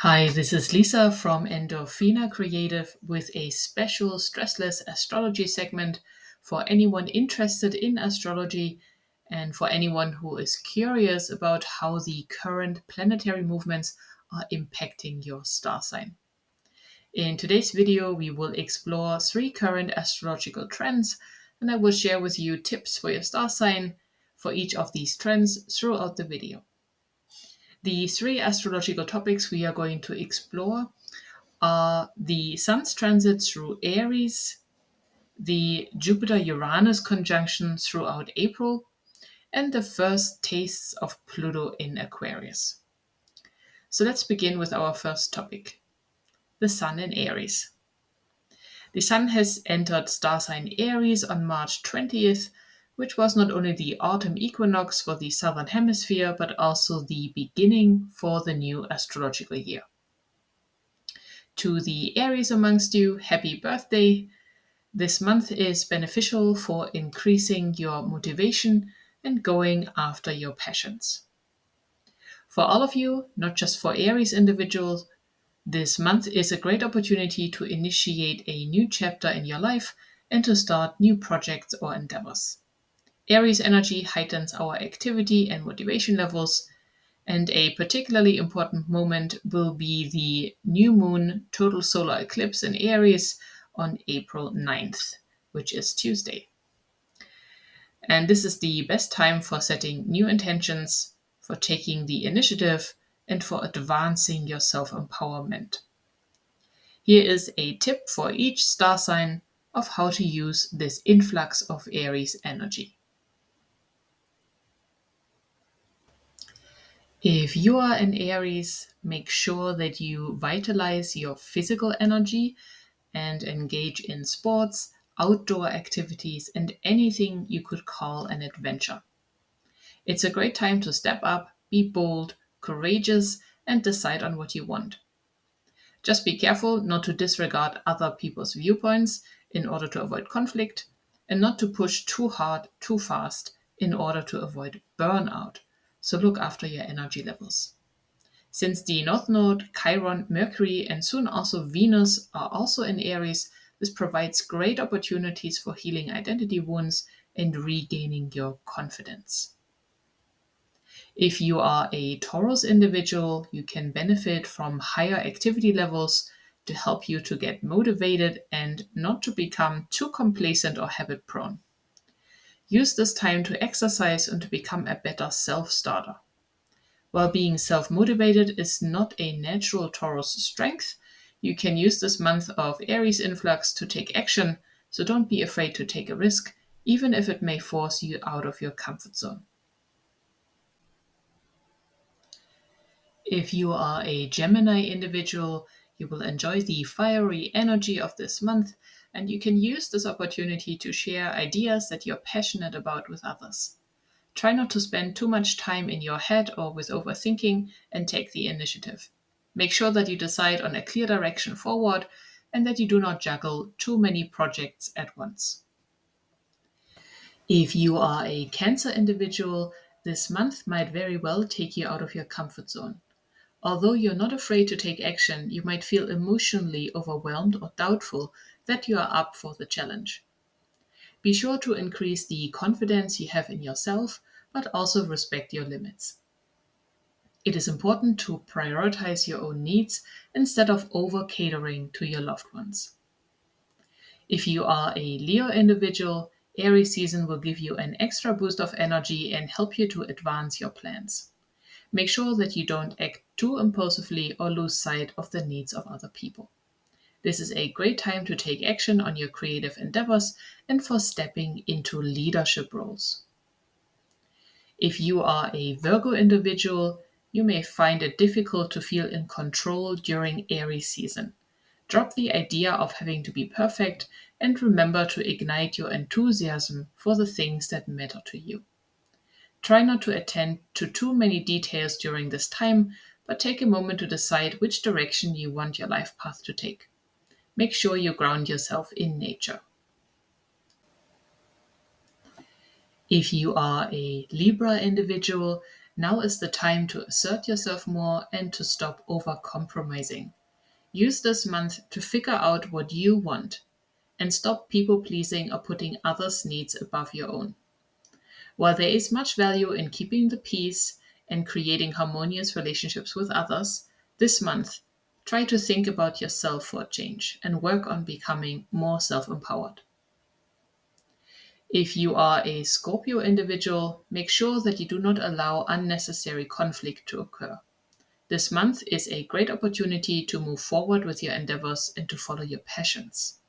Hi, this is Lisa from Endorphina Creative with a special stressless astrology segment for anyone interested in astrology and for anyone who is curious about how the current planetary movements are impacting your star sign. In today's video, we will explore 3 current astrological trends, and I will share with you tips for your star sign for each of these trends throughout the video. The 3 astrological topics we are going to explore are the Sun's transit through Aries, the Jupiter-Uranus conjunction throughout April, and the first tastes of Pluto in Aquarius. So let's begin with our first topic, the Sun in Aries. The Sun has entered star sign Aries on March 20th, which was not only the autumn equinox for the southern hemisphere, but also the beginning for the new astrological year. To the Aries amongst you, happy birthday! This month is beneficial for increasing your motivation and going after your passions. For all of you, not just for Aries individuals, this month is a great opportunity to initiate a new chapter in your life and to start new projects or endeavors. Aries energy heightens our activity and motivation levels, and a particularly important moment will be the new moon total solar eclipse in Aries on April 9th, which is Tuesday. And this is the best time for setting new intentions, for taking the initiative, and for advancing your self-empowerment. Here is a tip for each star sign of how to use this influx of Aries energy. If you are an Aries, make sure that you vitalize your physical energy and engage in sports, outdoor activities, and anything you could call an adventure. It's a great time to step up, be bold, courageous, and decide on what you want. Just be careful not to disregard other people's viewpoints in order to avoid conflict, and not to push too hard, too fast in order to avoid burnout. So look after your energy levels. Since the North Node, Chiron, Mercury, and soon also Venus are also in Aries, this provides great opportunities for healing identity wounds and regaining your confidence. If you are a Taurus individual, you can benefit from higher activity levels to help you to get motivated and not to become too complacent or habit prone. Use this time to exercise and to become a better self-starter. While being self-motivated is not a natural Taurus strength, you can use this month of Aries influx to take action, so don't be afraid to take a risk, even if it may force you out of your comfort zone. If you are a Gemini individual, you will enjoy the fiery energy of this month, and you can use this opportunity to share ideas that you're passionate about with others. Try not to spend too much time in your head or with overthinking, and take the initiative. Make sure that you decide on a clear direction forward and that you do not juggle too many projects at once. If you are a Cancer individual, this month might very well take you out of your comfort zone. Although you're not afraid to take action, you might feel emotionally overwhelmed or doubtful that you are up for the challenge. Be sure to increase the confidence you have in yourself, but also respect your limits. It is important to prioritize your own needs instead of over-catering to your loved ones. If you are a Leo individual, Aries season will give you an extra boost of energy and help you to advance your plans. Make sure that you don't act too impulsively or lose sight of the needs of other people. This is a great time to take action on your creative endeavors and for stepping into leadership roles. If you are a Virgo individual, you may find it difficult to feel in control during Aries season. Drop the idea of having to be perfect and remember to ignite your enthusiasm for the things that matter to you. Try not to attend to too many details during this time, but take a moment to decide which direction you want your life path to take. Make sure you ground yourself in nature. If you are a Libra individual, Now is the time to assert yourself more and to stop over-compromising. Use this month to figure out what you want and stop people-pleasing or putting others' needs above your own. While there is much value in keeping the peace and creating harmonious relationships with others, this month, try to think about yourself for a change and work on becoming more self-empowered. If you are a Scorpio individual, make sure that you do not allow unnecessary conflict to occur. This month is a great opportunity to move forward with your endeavors and to follow your passions.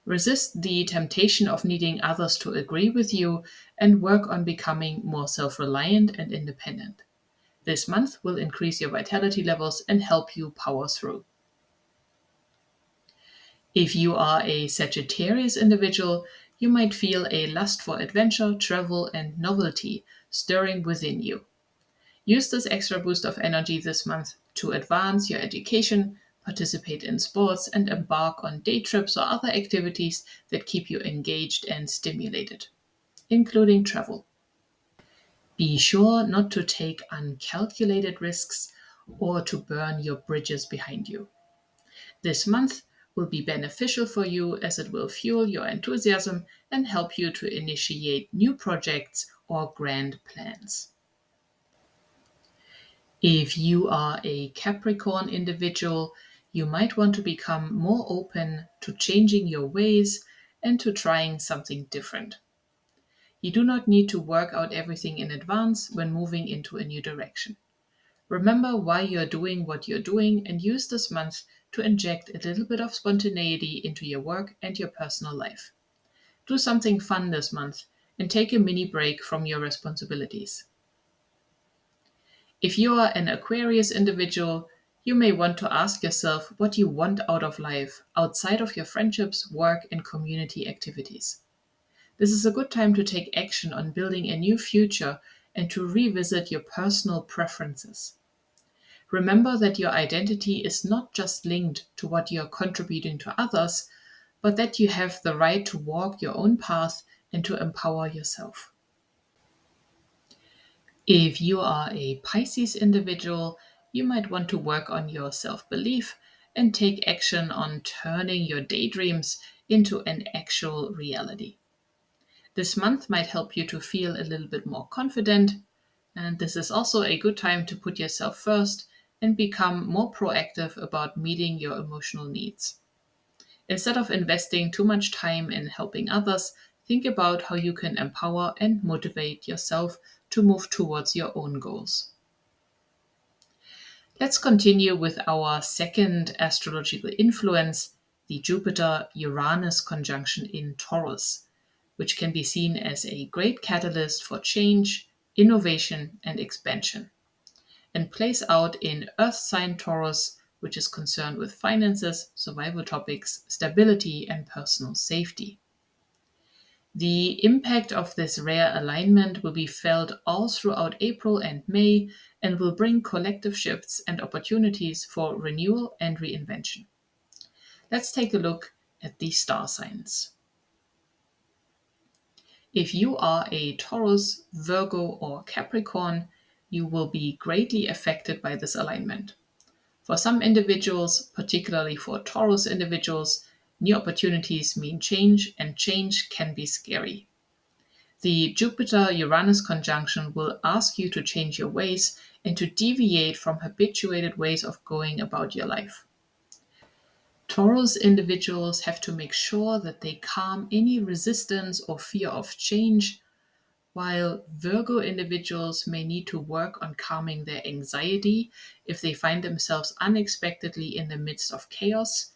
Resist the temptation of needing others to agree with you and work on becoming more self-reliant and independent. This month will increase your vitality levels and help you power through. If you are a Sagittarius individual, you might feel a lust for adventure, travel, and novelty stirring within you. Use this extra boost of energy this month to advance your education, participate in sports, and embark on day trips or other activities that keep you engaged and stimulated, including travel. Be sure not to take uncalculated risks or to burn your bridges behind you. This month will be beneficial for you as it will fuel your enthusiasm and help you to initiate new projects or grand plans. If you are a Capricorn individual, you might want to become more open to changing your ways and to trying something different. You do not need to work out everything in advance when moving into a new direction. Remember why you're doing what you're doing and use this month to inject a little bit of spontaneity into your work and your personal life. Do something fun this month and take a mini break from your responsibilities. If you are an Aquarius individual, you may want to ask yourself what you want out of life outside of your friendships, work, and community activities. This is a good time to take action on building a new future and to revisit your personal preferences. Remember that your identity is not just linked to what you are contributing to others, but that you have the right to walk your own path and to empower yourself. If you are a Pisces individual, you might want to work on your self-belief and take action on turning your daydreams into an actual reality. This month might help you to feel a little bit more confident, and this is also a good time to put yourself first and become more proactive about meeting your emotional needs. Instead of investing too much time in helping others, think about how you can empower and motivate yourself to move towards your own goals. Let's continue with our second astrological influence, the Jupiter-Uranus conjunction in Taurus, which can be seen as a great catalyst for change, innovation, and expansion, and plays out in Earth sign Taurus, which is concerned with finances, survival topics, stability, and personal safety. The impact of this rare alignment will be felt all throughout April and May and will bring collective shifts and opportunities for renewal and reinvention. Let's take a look at the star signs. If you are a Taurus, Virgo, or Capricorn, you will be greatly affected by this alignment. For some individuals, particularly for Taurus individuals, new opportunities mean change, and change can be scary. The Jupiter-Uranus conjunction will ask you to change your ways and to deviate from habituated ways of going about your life. Taurus individuals have to make sure that they calm any resistance or fear of change, while Virgo individuals may need to work on calming their anxiety if they find themselves unexpectedly in the midst of chaos,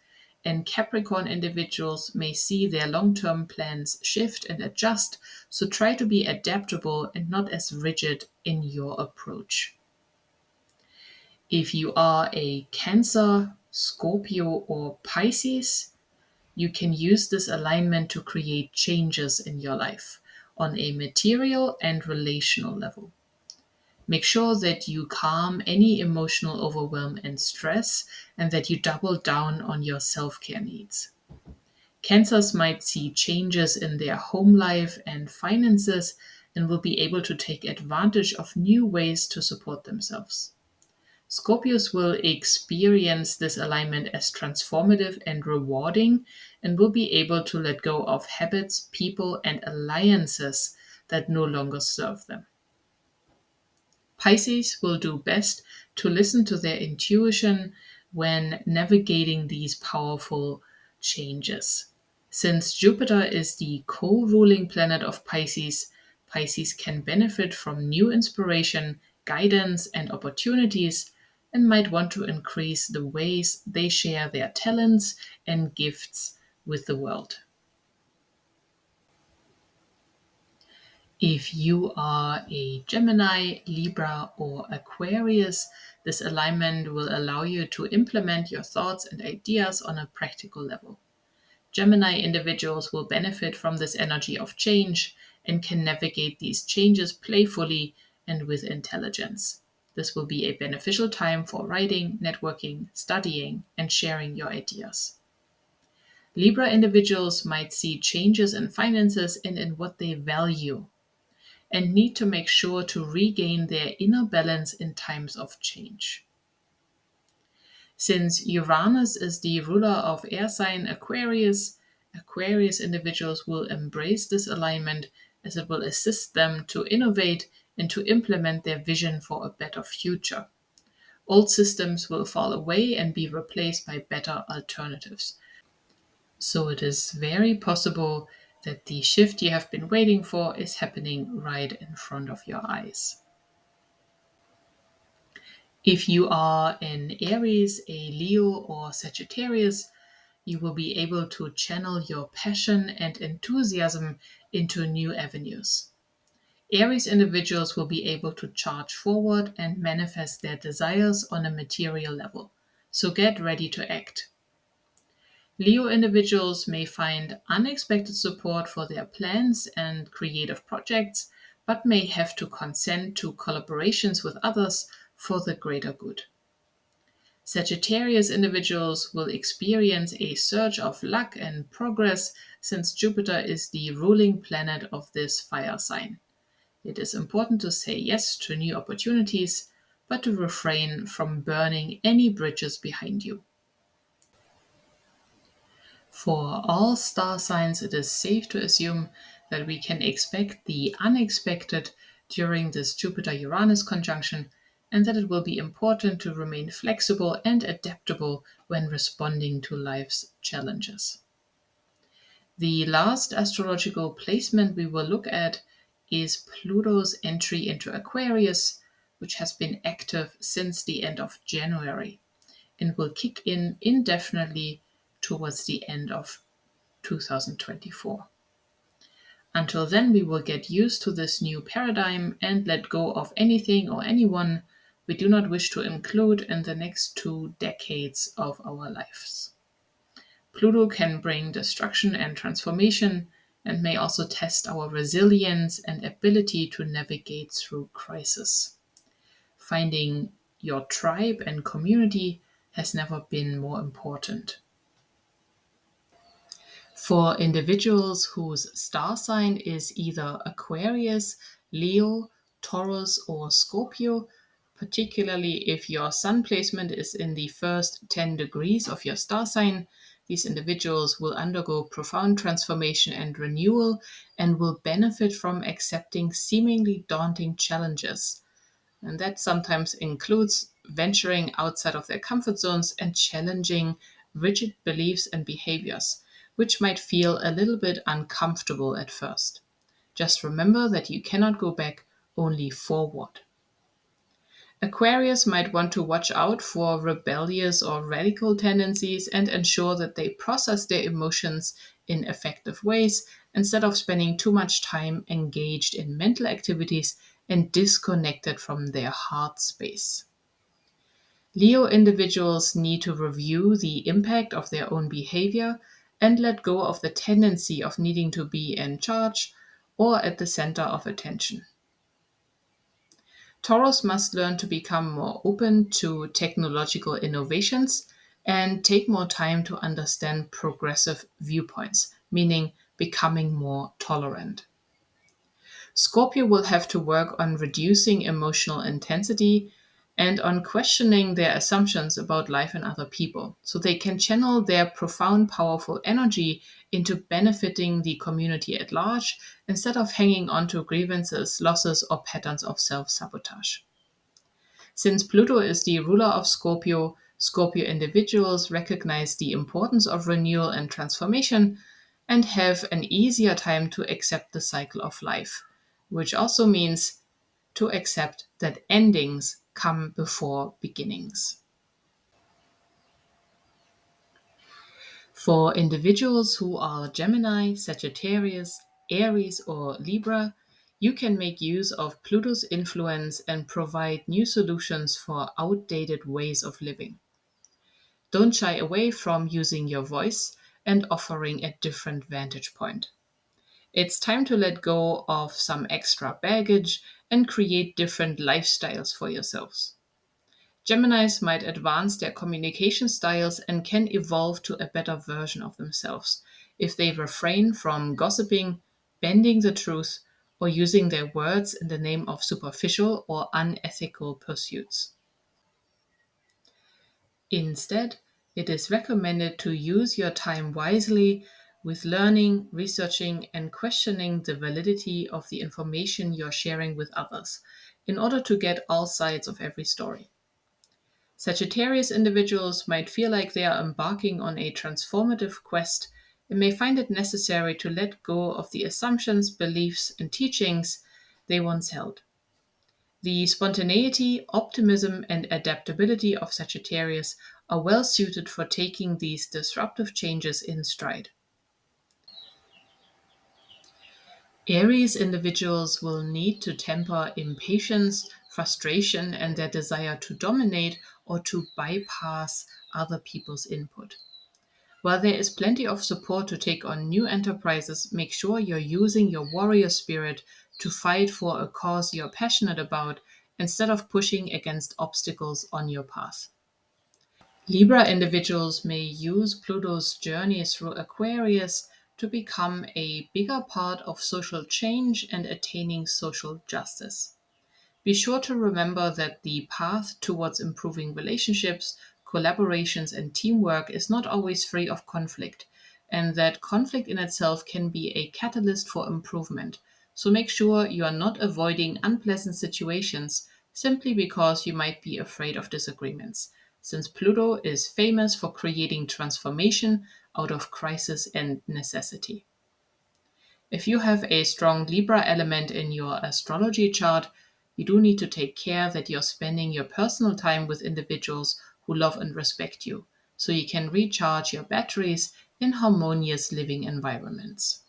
and Capricorn individuals may see their long-term plans shift and adjust, so try to be adaptable and not as rigid in your approach. If you are a Cancer, Scorpio, or Pisces, you can use this alignment to create changes in your life on a material and relational level. Make sure that you calm any emotional overwhelm and stress and that you double down on your self-care needs. Cancers might see changes in their home life and finances and will be able to take advantage of new ways to support themselves. Scorpios will experience this alignment as transformative and rewarding and will be able to let go of habits, people, and alliances that no longer serve them. Pisces will do best to listen to their intuition when navigating these powerful changes. Since Jupiter is the co ruling planet of Pisces, Pisces can benefit from new inspiration, guidance, and opportunities, and might want to increase the ways they share their talents and gifts with the world. If you are a Gemini, Libra, or Aquarius, this alignment will allow you to implement your thoughts and ideas on a practical level. Gemini individuals will benefit from this energy of change and can navigate these changes playfully and with intelligence. This will be a beneficial time for writing, networking, studying, and sharing your ideas. Libra individuals might see changes in finances and in what they value, and need to make sure to regain their inner balance in times of change. Since Uranus is the ruler of air sign Aquarius, Aquarius individuals will embrace this alignment as it will assist them to innovate and to implement their vision for a better future. Old systems will fall away and be replaced by better alternatives. So it is very possible that the shift you have been waiting for is happening right in front of your eyes. If you are an Aries, a Leo, or Sagittarius, you will be able to channel your passion and enthusiasm into new avenues. Aries individuals will be able to charge forward and manifest their desires on a material level. So get ready to act. Leo individuals may find unexpected support for their plans and creative projects, but may have to consent to collaborations with others for the greater good. Sagittarius individuals will experience a surge of luck and progress since Jupiter is the ruling planet of this fire sign. It is important to say yes to new opportunities, but to refrain from burning any bridges behind you. For all star signs, it is safe to assume that we can expect the unexpected during this Jupiter Uranus conjunction, and that it will be important to remain flexible and adaptable when responding to life's challenges. The last astrological placement we will look at is Pluto's entry into Aquarius, which has been active since the end of January and will kick in indefinitely towards the end of 2024. Until then, we will get used to this new paradigm and let go of anything or anyone we do not wish to include in the next 2 decades of our lives. Pluto can bring destruction and transformation and may also test our resilience and ability to navigate through crisis. Finding your tribe and community has never been more important. For individuals whose star sign is either Aquarius, Leo, Taurus, or Scorpio, particularly if your sun placement is in the first 10 degrees of your star sign, these individuals will undergo profound transformation and renewal and will benefit from accepting seemingly daunting challenges. And that sometimes includes venturing outside of their comfort zones and challenging rigid beliefs and behaviors, which might feel a little bit uncomfortable at first. Just remember that you cannot go back, only forward. Aquarius might want to watch out for rebellious or radical tendencies and ensure that they process their emotions in effective ways instead of spending too much time engaged in mental activities and disconnected from their heart space. Leo individuals need to review the impact of their own behavior and let go of the tendency of needing to be in charge or at the center of attention. Taurus must learn to become more open to technological innovations and take more time to understand progressive viewpoints, meaning becoming more tolerant. Scorpio will have to work on reducing emotional intensity and on questioning their assumptions about life and other people, so they can channel their profound, powerful energy into benefiting the community at large instead of hanging on to grievances, losses, or patterns of self sabotage. Since Pluto is the ruler of Scorpio, Scorpio individuals recognize the importance of renewal and transformation and have an easier time to accept the cycle of life, which also means to accept that endings come before beginnings. For individuals who are Gemini, Sagittarius, Aries, or Libra, you can make use of Pluto's influence and provide new solutions for outdated ways of living. Don't shy away from using your voice and offering a different vantage point. It's time to let go of some extra baggage and create different lifestyles for yourselves. Geminis might advance their communication styles and can evolve to a better version of themselves if they refrain from gossiping, bending the truth, or using their words in the name of superficial or unethical pursuits. Instead, it is recommended to use your time wisely with learning, researching, and questioning the validity of the information you're sharing with others in order to get all sides of every story. Sagittarius individuals might feel like they are embarking on a transformative quest and may find it necessary to let go of the assumptions, beliefs, and teachings they once held. The spontaneity, optimism, and adaptability of Sagittarius are well suited for taking these disruptive changes in stride. Aries individuals will need to temper impatience, frustration, and their desire to dominate or to bypass other people's input. While there is plenty of support to take on new enterprises, make sure you're using your warrior spirit to fight for a cause you're passionate about instead of pushing against obstacles on your path. Libra individuals may use Pluto's journey through Aquarius to become a bigger part of social change and attaining social justice. Be sure to remember that the path towards improving relationships, collaborations, and teamwork is not always free of conflict, and that conflict in itself can be a catalyst for improvement. So make sure you are not avoiding unpleasant situations simply because you might be afraid of disagreements, since Pluto is famous for creating transformation out of crisis and necessity. If you have a strong Libra element in your astrology chart, you do need to take care that you're spending your personal time with individuals who love and respect you, so you can recharge your batteries in harmonious living environments.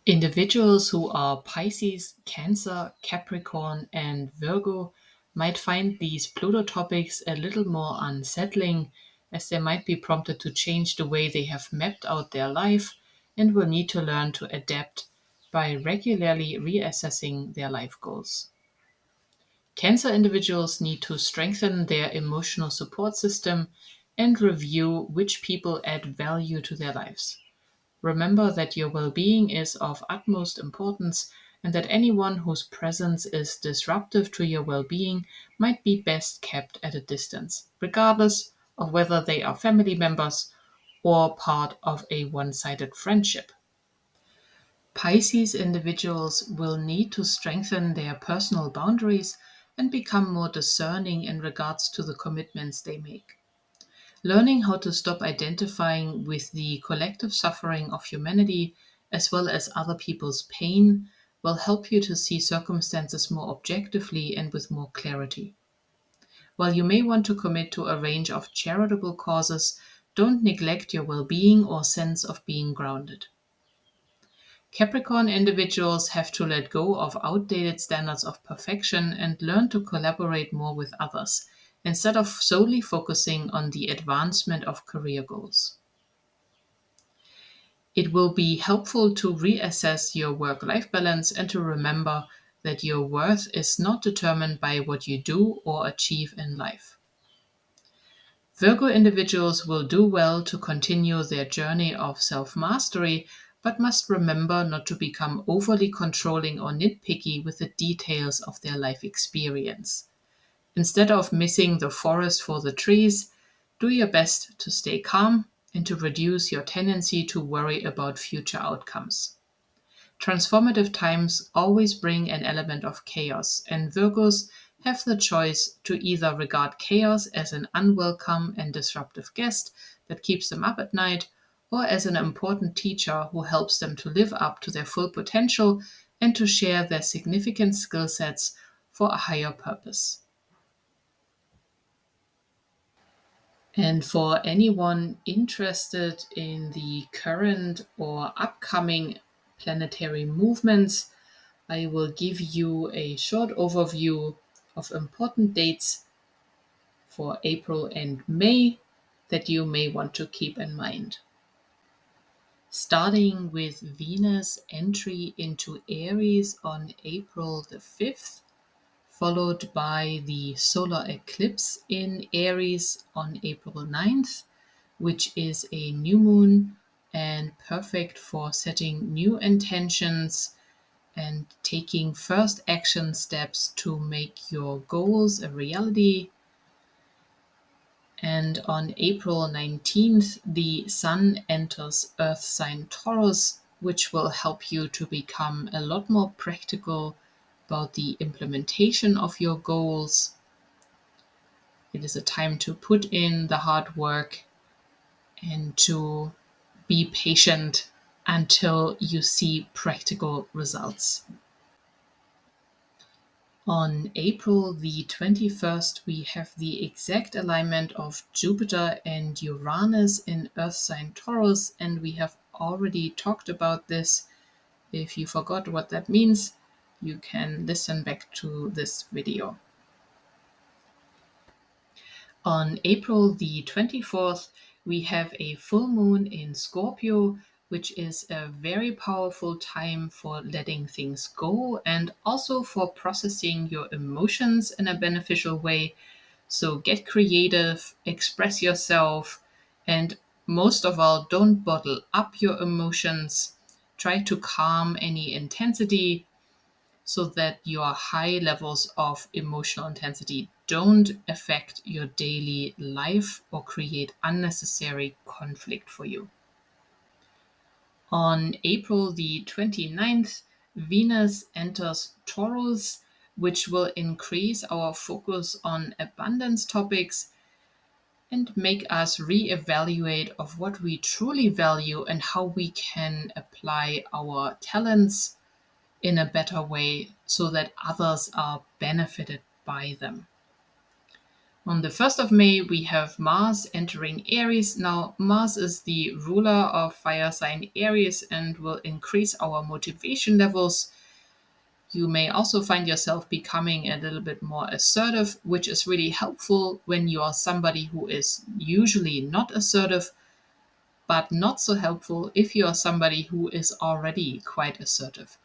Individuals who are Pisces, Cancer, Capricorn, and Virgo might find these Pluto topics a little more unsettling, as they might be prompted to change the way they have mapped out their life and will need to learn to adapt by regularly reassessing their life goals. Cancer individuals need to strengthen their emotional support system and review which people add value to their lives. Remember that your well being is of utmost importance and that anyone whose presence is disruptive to your well being might be best kept at a distance, regardless of whether they are family members or part of a one sided friendship. Pisces individuals will need to strengthen their personal boundaries and become more discerning in regards to the commitments they make. Learning how to stop identifying with the collective suffering of humanity as well as other people's pain will help you to see circumstances more objectively and with more clarity. While you may want to commit to a range of charitable causes, don't neglect your well being or sense of being grounded. Capricorn individuals have to let go of outdated standards of perfection and learn to collaborate more with others, instead of solely focusing on the advancement of career goals. It will be helpful to reassess your work life balance and to remember that your worth is not determined by what you do or achieve in life. Virgo individuals will do well to continue their journey of self mastery but must remember not to become overly controlling or nitpicky with the details of their life experience. Instead of missing the forest for the trees, do your best to stay calm and to reduce your tendency to worry about future outcomes. Transformative times always bring an element of chaos, and Virgos have the choice to either regard chaos as an unwelcome and disruptive guest that keeps them up at night, or as an important teacher who helps them to live up to their full potential and to share their significant skill sets for a higher purpose. And for anyone interested in the current or upcoming planetary movements, I will give you a short overview of important dates for April and May that you may want to keep in mind. Starting with Venus entry into Aries on April the 5th, followed by the solar eclipse in Aries on April 9th, which is a new moon and perfect for setting new intentions and taking first action steps to make your goals a reality. And on April 19th, the Sun enters Earth sign Taurus, which will help you to become a lot more practical about the implementation of your goals. It is a time to put in the hard work and to be patient until you see practical results. On April the 21st, we have the exact alignment of Jupiter and Uranus in Earth sign Taurus, and we have already talked about this. If you forgot what that means, you can listen back to this video. On April the 24th, we have a full moon in Scorpio, which is a very powerful time for letting things go and also for processing your emotions in a beneficial way. So get creative, express yourself, and most of all, don't bottle up your emotions. Try to calm any intensity so that your high levels of emotional intensity don't affect your daily life or create unnecessary conflict for you. On April the 29th, Venus enters Taurus, which will increase our focus on abundance topics and make us reevaluate of what we truly value and how we can apply our talents in a better way so that others are benefited by them. On the 1st of May, we have Mars entering Aries. Now, Mars is the ruler of fire sign Aries and will increase our motivation levels. You may also find yourself becoming a little bit more assertive, which is really helpful when you are somebody who is usually not assertive, but not so helpful if you are somebody who is already quite assertive.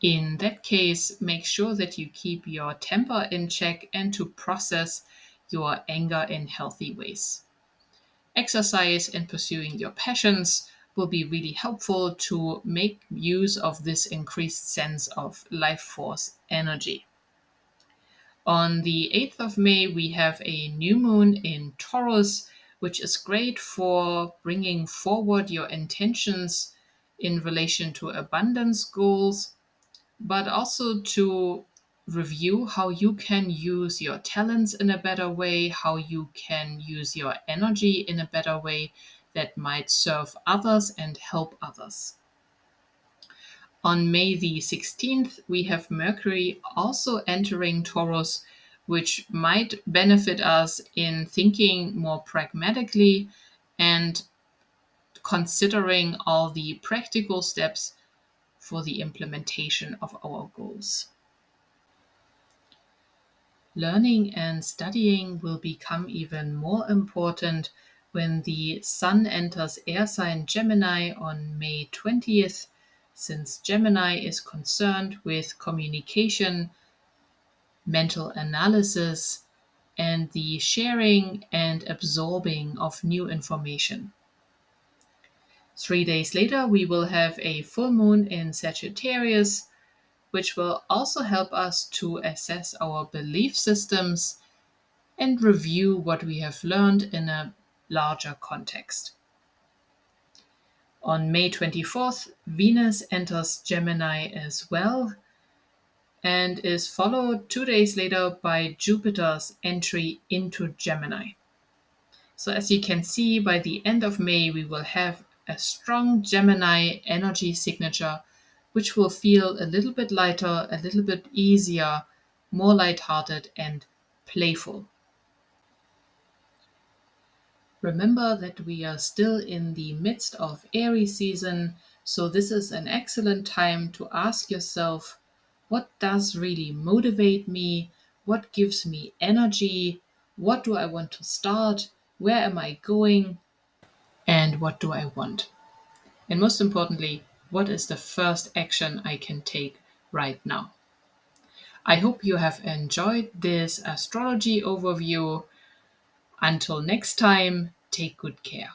In that case, make sure that you keep your temper in check and to process your anger in healthy ways. Exercise and pursuing your passions will be really helpful to make use of this increased sense of life force energy. On the 8th of May, we have a new moon in Taurus, which is great for bringing forward your intentions in relation to abundance goals, but also to review how you can use your talents in a better way, how you can use your energy in a better way that might serve others and help others. On May the 16th, we have Mercury also entering Taurus, which might benefit us in thinking more pragmatically and considering all the practical steps for the implementation of our goals. Learning and studying will become even more important when the Sun enters air sign Gemini on May 20th, since Gemini is concerned with communication, mental analysis, and the sharing and absorbing of new information. 3 days later, we will have a full moon in Sagittarius, which will also help us to assess our belief systems and review what we have learned in a larger context. On May 24th, Venus enters Gemini as well and is followed 2 days later by Jupiter's entry into Gemini. So, as you can see, by the end of May, we will have a strong Gemini energy signature, which will feel a little bit lighter, a little bit easier, more lighthearted, and playful. Remember that we are still in the midst of Aries season, so this is an excellent time to ask yourself, what does really motivate me? What gives me energy? What do I want to start? Where am I going? And what do I want? And most importantly, what is the first action I can take right now? I hope you have enjoyed this astrology overview. Until next time, take good care.